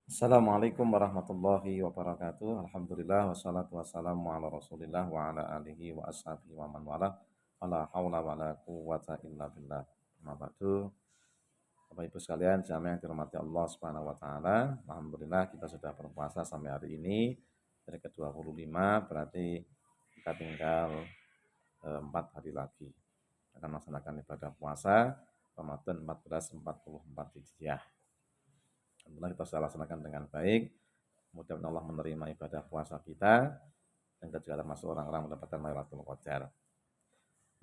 Assalamualaikum warahmatullahi wabarakatuh. Alhamdulillah wassalatu wassalamu ala Rasulillah wa ala alihi wa ashabihi wa man wala. Wala haula wala quwwata illa billah. Amma ba'du. Bapak Ibu sekalian, jamaah yang dirahmati Allah Subhanahu wa taala. Alhamdulillah kita sudah berpuasa sampai hari ini. Hari ke-25 berarti kita tinggal 4 hari lagi akan melaksanakan ibadah puasa Ramadan 1444 Hijriah. Alhamdulillah kita sudah laksanakan dengan baik. Mudah-mudahan Allah menerima ibadah puasa kita dan kita juga termasuk orang-orang mendapatkan Lailatul Qadar.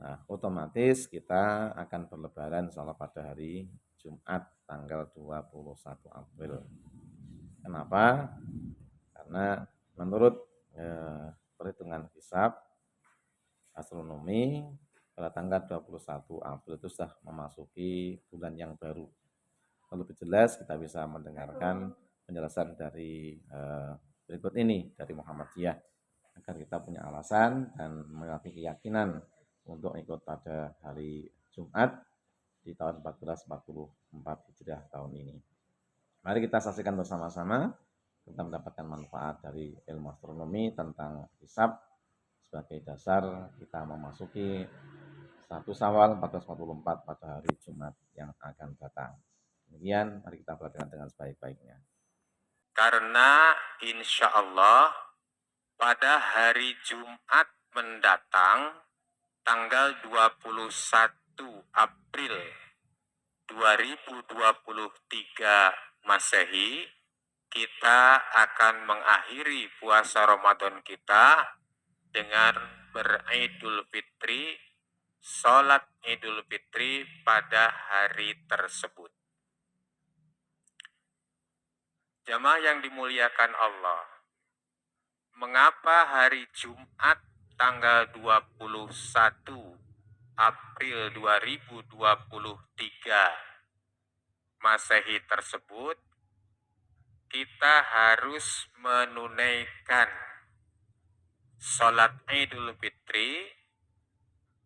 Nah, otomatis kita akan berlebaran insyaallah pada hari Jumat tanggal 21 April. Kenapa? Karena menurut perhitungan hisab astronomi pada tanggal 21 April itu sudah memasuki bulan yang baru. Lebih jelas kita bisa mendengarkan penjelasan dari berikut ini dari Muhammadiyah agar kita punya alasan dan memiliki keyakinan untuk ikut pada hari Jumat di tahun 1444 Hijriah tahun ini. Mari kita saksikan bersama-sama kita mendapatkan manfaat dari ilmu astronomi tentang hisab sebagai dasar kita memasuki 1 Syawal 1444 pada hari Jumat yang akan datang. Demikian, mari kita perhatikan dengan sebaik-baiknya. Karena insya Allah pada hari Jumat mendatang tanggal 21 April 2023 Masehi, kita akan mengakhiri puasa Ramadan kita dengan beridul fitri, sholat idul fitri pada hari tersebut. Jamaah yang dimuliakan Allah, mengapa hari Jumat tanggal 21 April 2023 Masehi tersebut kita harus menunaikan sholat Idul Fitri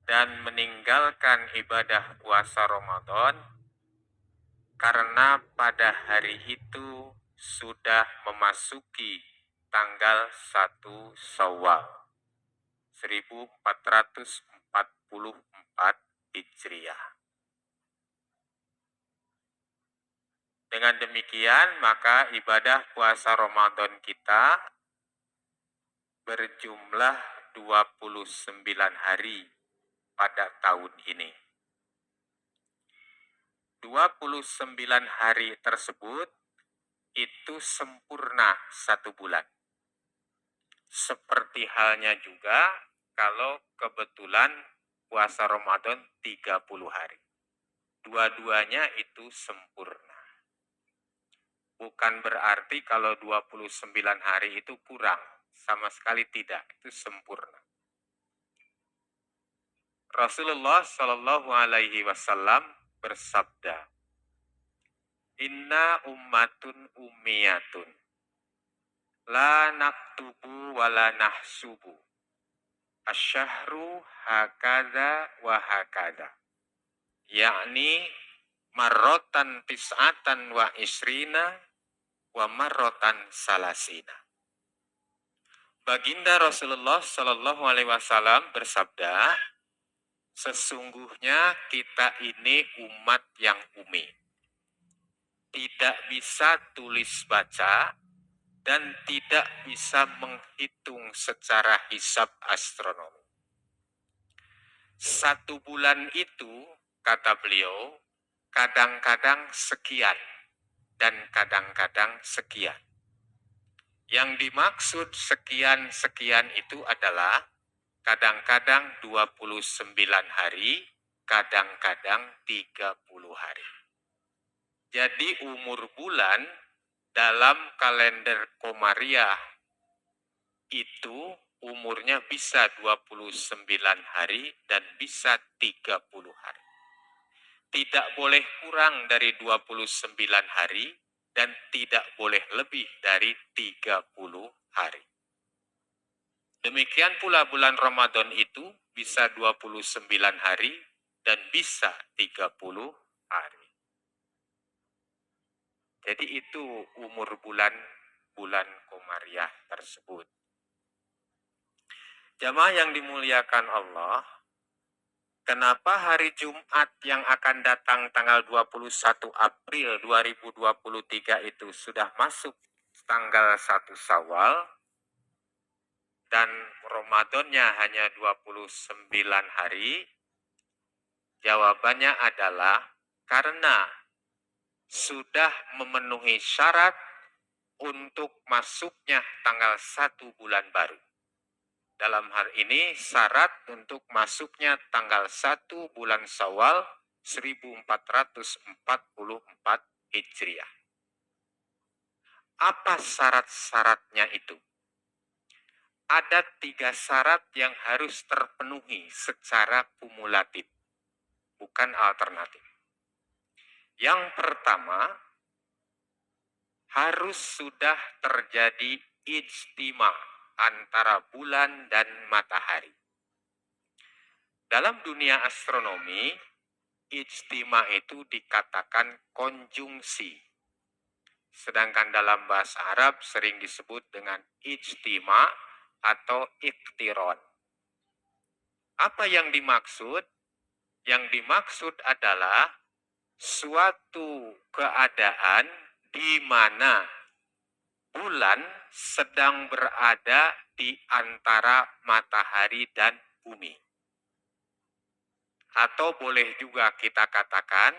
dan meninggalkan ibadah puasa Ramadan karena pada hari itu sudah memasuki tanggal 1 Syawal 1444 Hijriah. Dengan demikian, maka ibadah puasa Ramadan kita berjumlah 29 hari pada tahun ini. 29 hari tersebut itu sempurna 1 bulan. Seperti halnya juga kalau kebetulan puasa Ramadan 30 hari. Dua-duanya itu sempurna. Bukan berarti kalau 29 hari itu kurang. Sama sekali tidak, itu sempurna. Rasulullah Shallallahu Alaihi Wasallam bersabda, Inna ummatun ummiyatun, la naktubu wa la nahsubu, asyahru hakada wa hakada, yakni marrotan tis'atan wa isrina wa marrotan salasina. Baginda Rasulullah Shallallahu Alaihi Wasallam bersabda, sesungguhnya kita ini umat yang umi, tidak bisa tulis baca dan tidak bisa menghitung secara hisab astronomi. 1 bulan itu, kata beliau, kadang-kadang sekian dan kadang-kadang sekian. Yang dimaksud sekian-sekian itu adalah kadang-kadang 29 hari, kadang-kadang 30 hari. Jadi umur bulan dalam kalender Komariah itu umurnya bisa 29 hari dan bisa 30 hari. Tidak boleh kurang dari 29 hari dan tidak boleh lebih dari 30 hari. Demikian pula bulan Ramadan itu bisa 29 hari dan bisa 30 hari. Jadi itu umur bulan Komariah tersebut. Jamaah yang dimuliakan Allah, kenapa hari Jumat yang akan datang tanggal 21 April 2023 itu sudah masuk tanggal 1 Syawal dan Ramadannya hanya 29 hari? Jawabannya adalah karena sudah memenuhi syarat untuk masuknya tanggal 1 bulan baru. Dalam hal ini syarat untuk masuknya tanggal 1 bulan Syawal 1444 Hijriah. Apa syarat-syaratnya itu? Ada 3 syarat yang harus terpenuhi secara kumulatif, bukan alternatif. Yang pertama, harus sudah terjadi ijtima antara bulan dan matahari. Dalam dunia astronomi, ijtima itu dikatakan konjungsi. Sedangkan dalam bahasa Arab sering disebut dengan ijtima atau iktiron. Apa yang dimaksud? Yang dimaksud adalah suatu keadaan di mana bulan sedang berada di antara matahari dan bumi. Atau boleh juga kita katakan,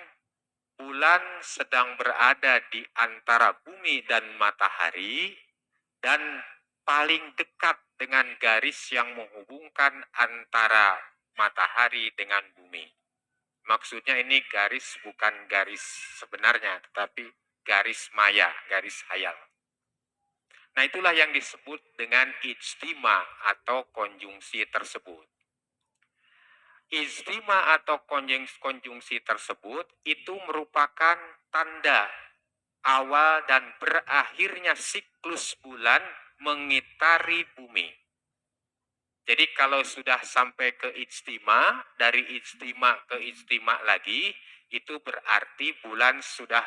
bulan sedang berada di antara bumi dan matahari dan paling dekat dengan garis yang menghubungkan antara matahari dengan bumi. Maksudnya ini garis bukan garis sebenarnya, tetapi garis maya, garis hayal. Nah, itulah yang disebut dengan ijtima atau konjungsi tersebut. Ijtima atau konjungsi tersebut itu merupakan tanda awal dan berakhirnya siklus bulan mengitari bumi. Jadi kalau sudah sampai ke ijtima, dari ijtima ke ijtima lagi, itu berarti bulan sudah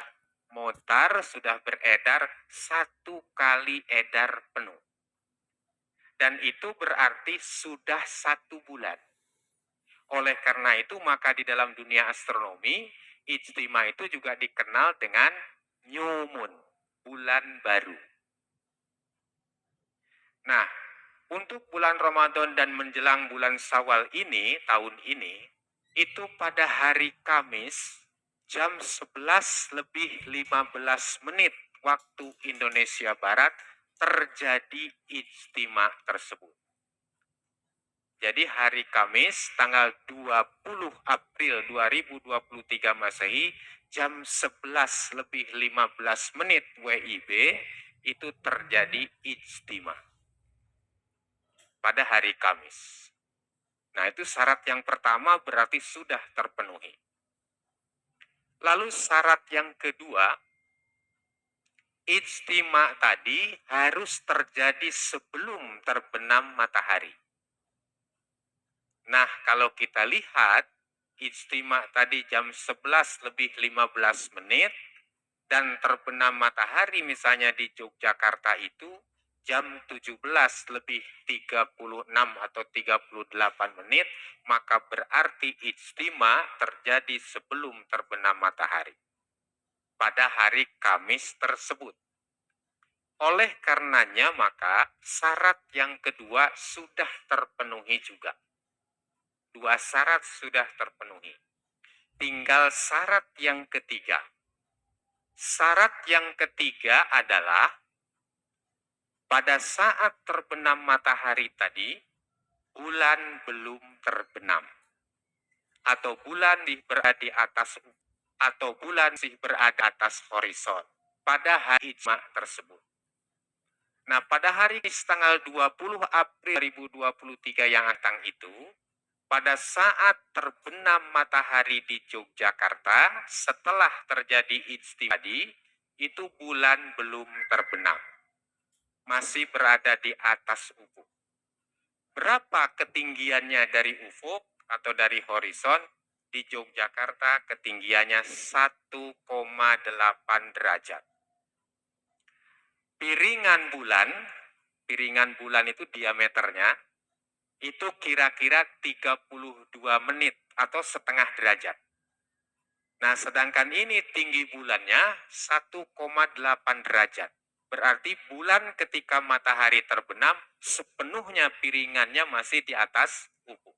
mutar, sudah beredar 1 kali edar penuh. Dan itu berarti sudah 1 bulan. Oleh karena itu, maka di dalam dunia astronomi, ijtima itu juga dikenal dengan new moon, bulan baru. Nah, untuk bulan Ramadan dan menjelang bulan Syawal ini, tahun ini, itu pada hari Kamis, jam 11:15 waktu Indonesia Barat, terjadi ijtima tersebut. Jadi hari Kamis tanggal 20 April 2023 Masehi jam 11:15 WIB itu terjadi ijtima pada hari Kamis. Nah, itu syarat yang pertama berarti sudah terpenuhi. Lalu syarat yang kedua, ijtima tadi harus terjadi sebelum terbenam matahari. Nah, kalau kita lihat, ijtima tadi jam 11:15 dan terbenam matahari misalnya di Yogyakarta itu jam 17:36 atau 38, maka berarti ijtima terjadi sebelum terbenam matahari pada hari Kamis tersebut. Oleh karenanya maka syarat yang kedua sudah terpenuhi juga. 2 syarat sudah terpenuhi. Tinggal syarat yang ketiga. Syarat yang ketiga adalah pada saat terbenam matahari tadi, bulan belum terbenam. Atau bulan berada di atas atas horizon pada hari ijtima tersebut. Nah, pada hari tanggal 20 April 2023 yang datang itu, pada saat terbenam matahari di Yogyakarta, setelah terjadi ijtima tadi, itu bulan belum terbenam. Masih berada di atas ufuk. Berapa ketinggiannya dari ufuk atau dari horizon? Di Yogyakarta ketinggiannya 1,8 derajat. piringan bulan itu diameternya itu kira-kira 32 menit atau setengah derajat. Nah, sedangkan ini tinggi bulannya 1,8 derajat. Berarti bulan ketika matahari terbenam, sepenuhnya piringannya masih di atas ufuk.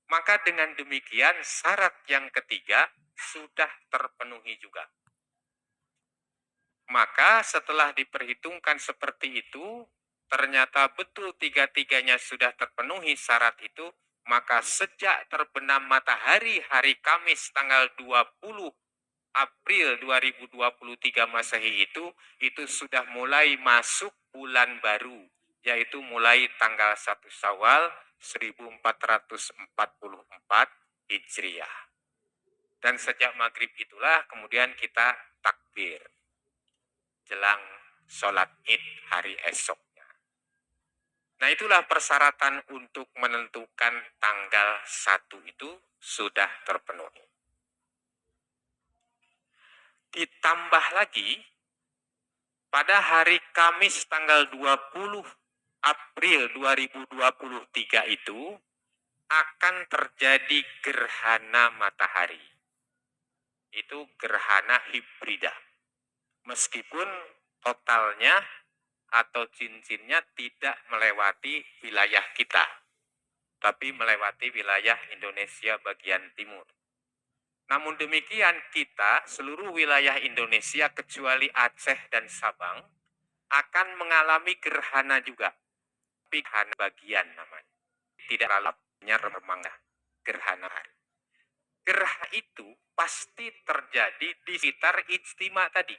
Maka dengan demikian syarat yang ketiga sudah terpenuhi juga. Maka setelah diperhitungkan seperti itu, ternyata betul tiga-tiganya sudah terpenuhi syarat itu, maka sejak terbenam matahari hari Kamis tanggal 20 April 2023 Masehi itu sudah mulai masuk bulan baru, yaitu mulai tanggal 1 Syawal 1444 Hijriah. Dan sejak maghrib itulah kemudian kita takbir jelang sholat id hari esoknya. Nah, itulah persyaratan untuk menentukan tanggal 1 itu sudah terpenuhi. Ditambah lagi, pada hari Kamis tanggal 20 April 2023 itu akan terjadi gerhana matahari. Itu gerhana hibrida. Meskipun totalnya atau cincinnya tidak melewati wilayah kita, tapi melewati wilayah Indonesia bagian timur. Namun demikian kita, seluruh wilayah Indonesia kecuali Aceh dan Sabang, akan mengalami gerhana juga. Tapi gerhana bagian namanya. Tidak lalapnya remangga, gerhana hari. Gerhana itu pasti terjadi di sekitar ijtima tadi.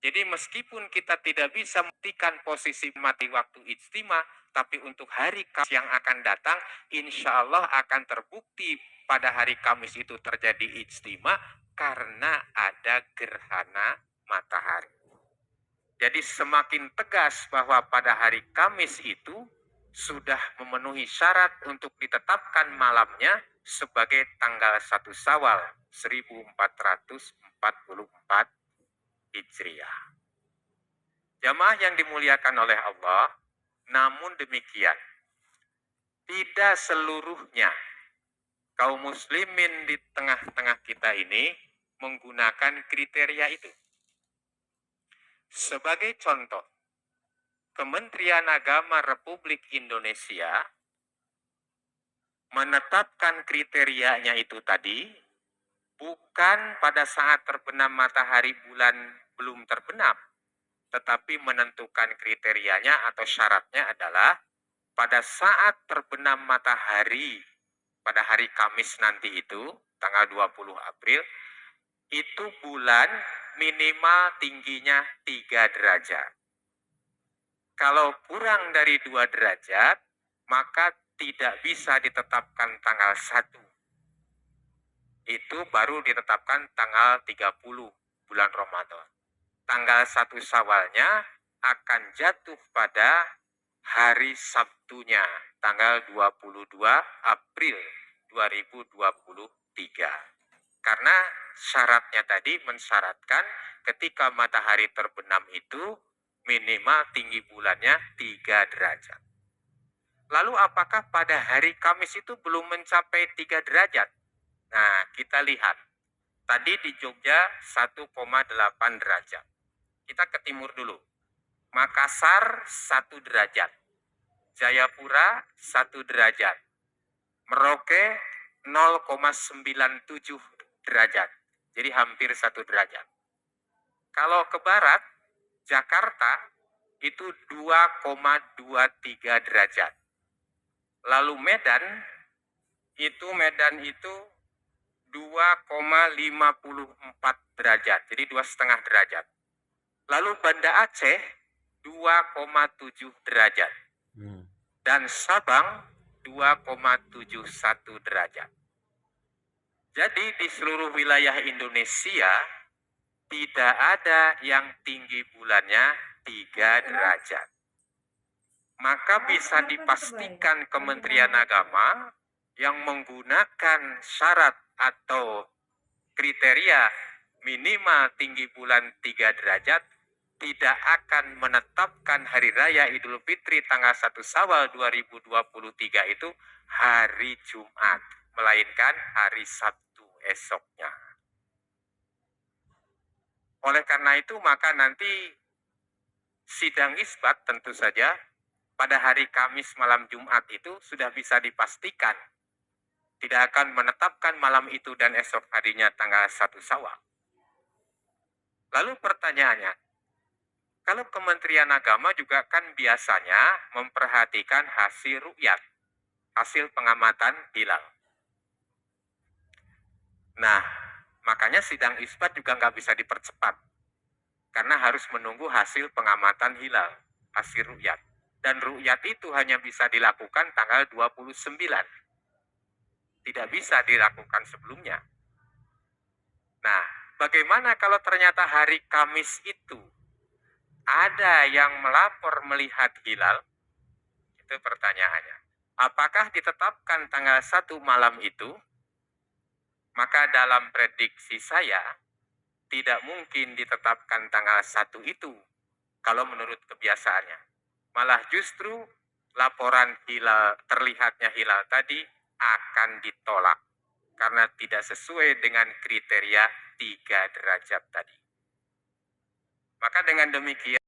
Jadi meskipun kita tidak bisa membuktikan posisi mati waktu ijtima, tapi untuk hari Kamis yang akan datang, insya Allah akan terbukti pada hari Kamis itu terjadi ijtima karena ada gerhana matahari. Jadi semakin tegas bahwa pada hari Kamis itu sudah memenuhi syarat untuk ditetapkan malamnya sebagai tanggal 1 Syawal 1444 Hijriah. Jamaah yang dimuliakan oleh Allah, namun demikian, tidak seluruhnya kaum muslimin di tengah-tengah kita ini menggunakan kriteria itu. Sebagai contoh, Kementerian Agama Republik Indonesia menetapkan kriterianya itu tadi bukan pada saat terbenam matahari bulan belum terbenam, tetapi menentukan kriterianya atau syaratnya adalah pada saat terbenam matahari pada hari Kamis nanti itu, tanggal 20 April, itu bulan minimal tingginya 3 derajat. Kalau kurang dari 2 derajat, maka tidak bisa ditetapkan tanggal 1. Itu baru ditetapkan tanggal 30 bulan Ramadan. Tanggal 1 Syawalnya akan jatuh pada hari Sabtunya, tanggal 22 April 2023. Karena syaratnya tadi mensyaratkan ketika matahari terbenam itu minimal tinggi bulannya 3 derajat. Lalu apakah pada hari Kamis itu belum mencapai 3 derajat? Nah, kita lihat. Tadi di Jogja 1,8 derajat. Kita ke timur dulu. Makassar 1 derajat. Jayapura 1 derajat. Merauke 0,97 derajat. Jadi hampir 1 derajat. Kalau ke barat, Jakarta itu 2,23 derajat. Lalu Medan itu 2,54 derajat. Jadi 2,5 derajat. Lalu Banda Aceh 2,7 derajat. Dan Sabang 2,71 derajat. Jadi di seluruh wilayah Indonesia tidak ada yang tinggi bulannya 3 derajat. Maka bisa dipastikan Kementerian Agama yang menggunakan syarat atau kriteria minimal tinggi bulan 3 derajat tidak akan menetapkan hari raya Idul Fitri tanggal 1 Syawal 2023 itu hari Jumat, melainkan hari Sabtu esoknya. Oleh karena itu, maka nanti sidang isbat tentu saja pada hari Kamis malam Jumat itu sudah bisa dipastikan tidak akan menetapkan malam itu dan esok harinya tanggal 1 Syawal. Lalu pertanyaannya, kalau Kementerian Agama juga kan biasanya memperhatikan hasil ru'yat, hasil pengamatan hilal. Nah, makanya sidang isbat juga nggak bisa dipercepat, karena harus menunggu hasil pengamatan hilal, hasil ru'yat. Dan ru'yat itu hanya bisa dilakukan tanggal 29. Tidak bisa dilakukan sebelumnya. Nah, bagaimana kalau ternyata hari Kamis itu ada yang melapor melihat hilal? Itu pertanyaannya. Apakah ditetapkan tanggal 1 malam itu? Maka dalam prediksi saya, tidak mungkin ditetapkan tanggal 1 itu, kalau menurut kebiasaannya. Malah justru laporan hilal, terlihatnya hilal tadi akan ditolak, karena tidak sesuai dengan kriteria 3 derajat tadi. Maka dengan demikian,